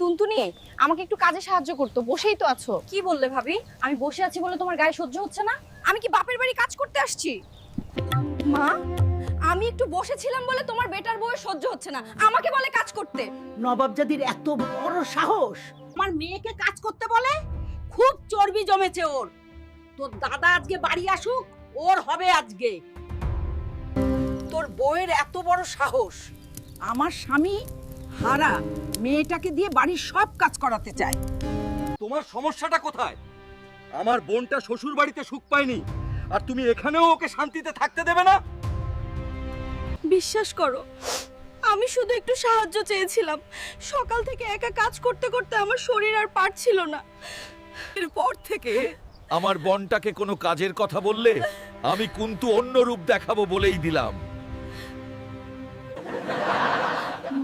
টুনটুনি, আমাকে একটু কাজে সাহায্য করতো, বসেই তো আছো। কি বললে ভাবি? আমি বসে আছি বলে তোমার গায়ে সহ্য হচ্ছে না? আমি কি বাপের বাড়ি কাজ করতে আসছি? মা, আমি একটু বসেছিলাম বলে তোমার বেটার বউয়ের সহ্য হচ্ছে না, আমাকে বলে কাজ করতে। নবাবজাদির এত বড় সাহস আমার মেয়েকে কাজ করতে বলে? খুব চর্বি জমেছে ওর। তোর দাদা আজকে বাড়ি আসুক, ওর হবে আজকে। তোর বউয়ের এত বড় সাহস! আমার স্বামী হারা মেয়েটাকে দিয়ে বাড়ির সব কাজ করাতে চায়। তোমার সমস্যাটা কোথায়? আমার বোনটা শ্বশুর বাড়িতে সুখ পায়নি, আর তুমি এখানেও ওকে শান্তিতে থাকতে দেবে না? বিশ্বাস করো, আমি শুধু একটু সাহায্য চেয়েছিলাম। সকাল থেকে একা কাজ করতে করতে আমার শরীর আর পারছিল না। এরপর থেকে আমার বোনটাকে কোনো কাজের কথা বললে আমি কিন্তু অন্য রূপ দেখাবো বলেই দিলাম।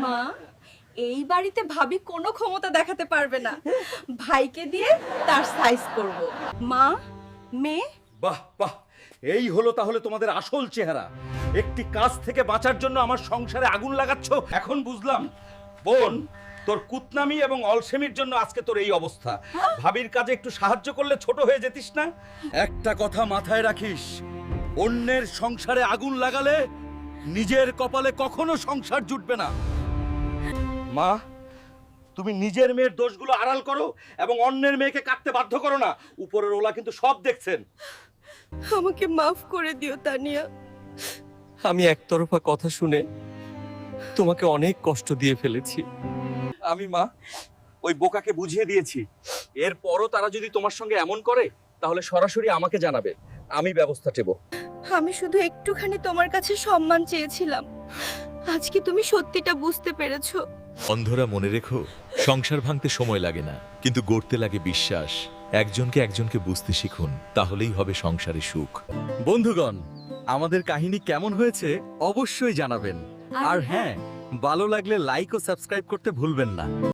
মা, এই বাড়িতে ভাবি কোনো ক্ষমতা দেখাতে পারবে না। ভাইকে দিয়ে তার সাইজ করব। মা, মেয়ে, বাহ বাহ, এই হলো তাহলে তোমাদের আসল চেহারা। একটি কাজ থেকে বাঁচার জন্য আমার সংসারে আগুন লাগাচ্ছ। এখন বুঝলাম বোন, তোর কুতনামি এবং অলসেমির জন্য আজকে তোর এই অবস্থা। ভাবির কাজে একটু সাহায্য করলে ছোট হয়ে যেতিস না? একটা কথা মাথায় রাখিস, অন্যের সংসারে আগুন লাগালে নিজের কপালে কখনো সংসার জুটবে না। মা, তুমি নিজের মেয়ের দোষগুলো আড়াল করো এবং অন্যের মেয়েকে কাটতে বাধ্য করো না। উপরের ওলা কিন্তু সব দেখছেন। আমাকে মাফ করে দিও তানিয়া। আমি একতরফা কথা শুনে তোমাকে অনেক কষ্ট দিয়ে ফেলেছি। আমি মা ওই বোকাকে বুঝিয়ে দিয়েছি, এরপরও তারা যদি তোমার সঙ্গে এমন করে তাহলে সরাসরি আমাকে জানাবে, আমি ব্যবস্থা নেব। আমি শুধু একটুখানি তোমার কাছে সম্মান চেয়েছিলাম। আজকে তুমি সত্যিটা বুঝতে পেরেছো। অন্ধরা মনে রেখো, সংসার ভাঙতে সময় লাগে না, কিন্তু গড়তে লাগে বিশ্বাস। একজনকে একজনকে বুঝতে শিখুন, তাহলেই হবে সংসারে সুখ। বন্ধুগণ, আমাদের কাহিনী কেমন হয়েছে অবশ্যই জানাবেন। আর হ্যাঁ, ভালো লাগলে লাইক ও সাবস্ক্রাইব করতে ভুলবেন না।